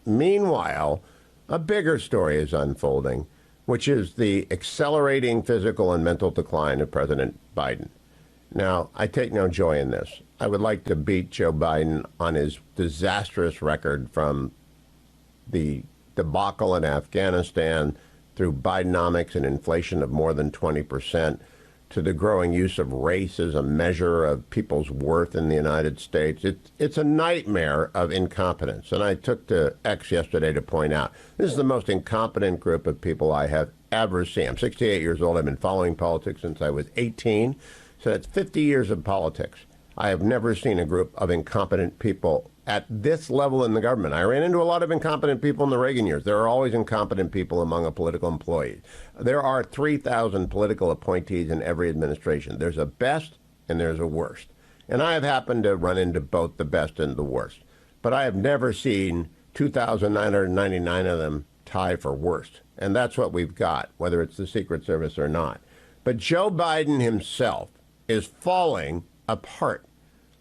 Meanwhile, a bigger story is unfolding, which is the accelerating physical and mental decline of President Biden. Now, I take no joy in this. I would like to beat Joe Biden on his disastrous record from the debacle in Afghanistan through Bidenomics and inflation of more than 20%, to the growing use of race as a measure of people's worth in the United States. It's a nightmare of incompetence. And I took to X yesterday to point out, this is the most incompetent group of people I have ever seen. I'm 68 years old. I've been following politics since I was 18. So that's 50 years of politics. I have never seen a group of incompetent people at this level in the government. I ran into a lot of incompetent people in the Reagan years. There are always incompetent people among a political employee. There are 3,000 political appointees in every administration. There's a best and there's a worst. And I have happened to run into both the best and the worst. But I have never seen 2,999 of them tie for worst. And that's what we've got, whether it's the Secret Service or not. But Joe Biden himself is falling apart.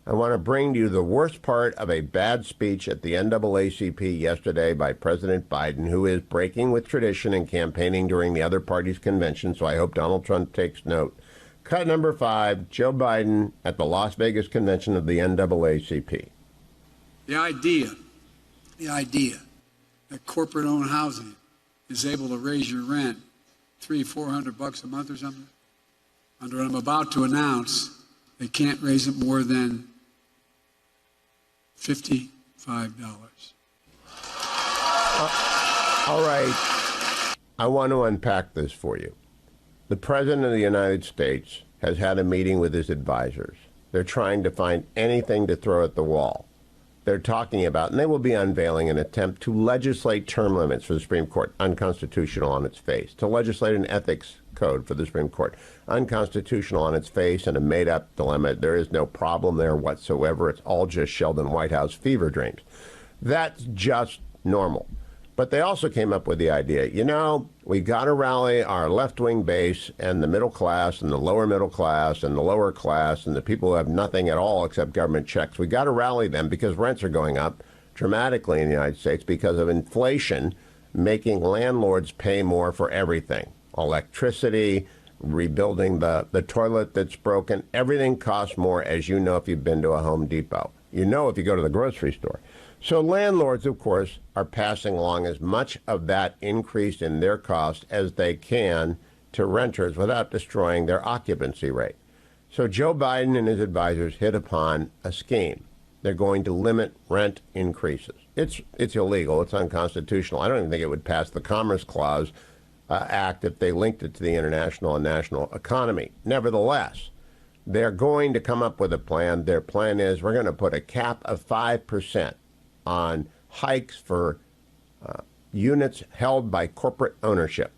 I want to bring to you the worst part of a bad speech at the NAACP yesterday by President Biden, who is breaking with tradition and campaigning during the other party's convention, so I hope Donald Trump takes note. Cut number 5, Joe Biden at the Las Vegas convention of the NAACP. The idea that corporate-owned housing is able to raise your rent $300-400 a month or something, under what I'm about to announce, they can't raise it more than $55. All right. I want to unpack this for you. The President of the United States has had a meeting with his advisors. They're trying to find anything to throw at the wall. They're talking about, and they will be unveiling an attempt to legislate term limits for the Supreme Court, unconstitutional on its face, to legislate an ethics code for the Supreme Court, unconstitutional on its face and a made-up dilemma. There is no problem there whatsoever. It's all just Sheldon Whitehouse fever dreams. That's just normal. But they also came up with the idea, we got to rally our left-wing base and the middle class and the lower middle class and the lower class and the people who have nothing at all except government checks. We got to rally them because rents are going up dramatically in the United States because of inflation, making landlords pay more for everything. Electricity, rebuilding the toilet that's broken. Everything costs more, as you know if you've been to a Home Depot. You know if you go to the grocery store. So landlords, of course, are passing along as much of that increase in their cost as they can to renters without destroying their occupancy rate. So Joe Biden and his advisors hit upon a scheme. They're going to limit rent increases. It's illegal. It's unconstitutional. I don't even think it would pass the Commerce Clause Act if they linked it to the international and national economy. Nevertheless, they're going to come up with a plan. Their plan is we're going to put a cap of 5% on hikes for units held by corporate ownership.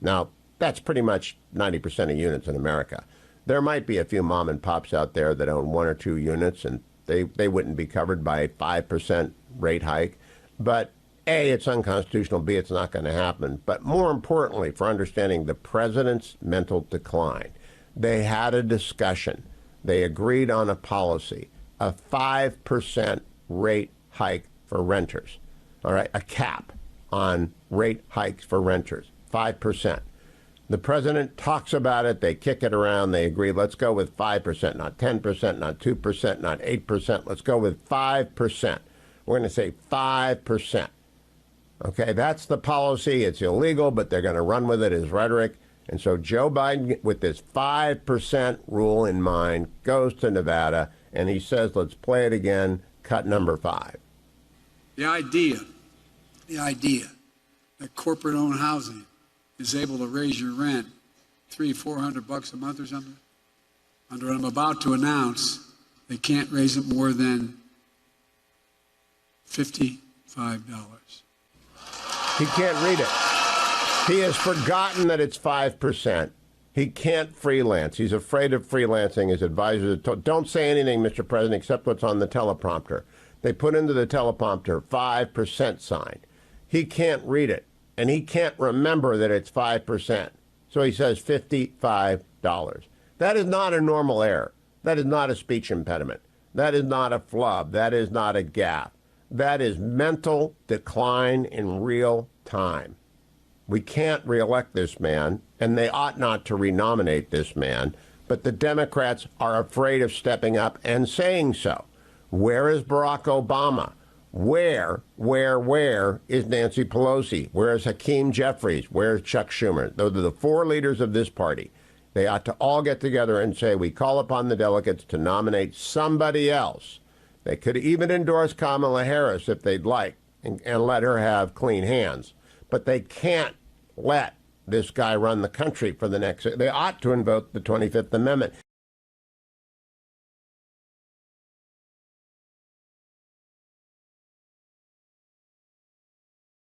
Now, that's pretty much 90% of units in America. There might be a few mom and pops out there that own 1 or 2 units, and they wouldn't be covered by a 5% rate hike. But A, it's unconstitutional. B, it's not going to happen. But more importantly, for understanding the president's mental decline, they had a discussion. They agreed on a policy, a 5% rate hike for renters. All right, a cap on rate hikes for renters, 5%. The president talks about it. They kick it around. They agree, let's go with 5%, not 10%, not 2%, not 8%. Let's go with 5%. We're going to say 5%. Okay, that's the policy. It's illegal, but they're going to run with it as rhetoric. And so Joe Biden, with this 5% rule in mind, goes to Nevada, and he says, let's play it again, cut number 5. The idea that corporate-owned housing is able to raise your rent $300-400 a month or something, under what I'm about to announce, they can't raise it more than $55. He can't read it. He has forgotten that it's 5%. He can't freelance. He's afraid of freelancing. His advisors don't say anything, Mr. President, except what's on the teleprompter. They put into the teleprompter 5% sign. He can't read it, and he can't remember that it's 5%. So he says $55. That is not a normal error. That is not a speech impediment. That is not a flub. That is not a gaffe. That is mental decline in real time. We can't reelect this man, and they ought not to renominate this man, but the Democrats are afraid of stepping up and saying so. Where is Barack Obama? Where is Nancy Pelosi? Where is Hakeem Jeffries? Where is Chuck Schumer? Those are the four leaders of this party. They ought to all get together and say, we call upon the delegates to nominate somebody else. They could even endorse Kamala Harris if they'd like and let her have clean hands. But they can't let this guy run the country for the next. They ought to invoke the 25th Amendment.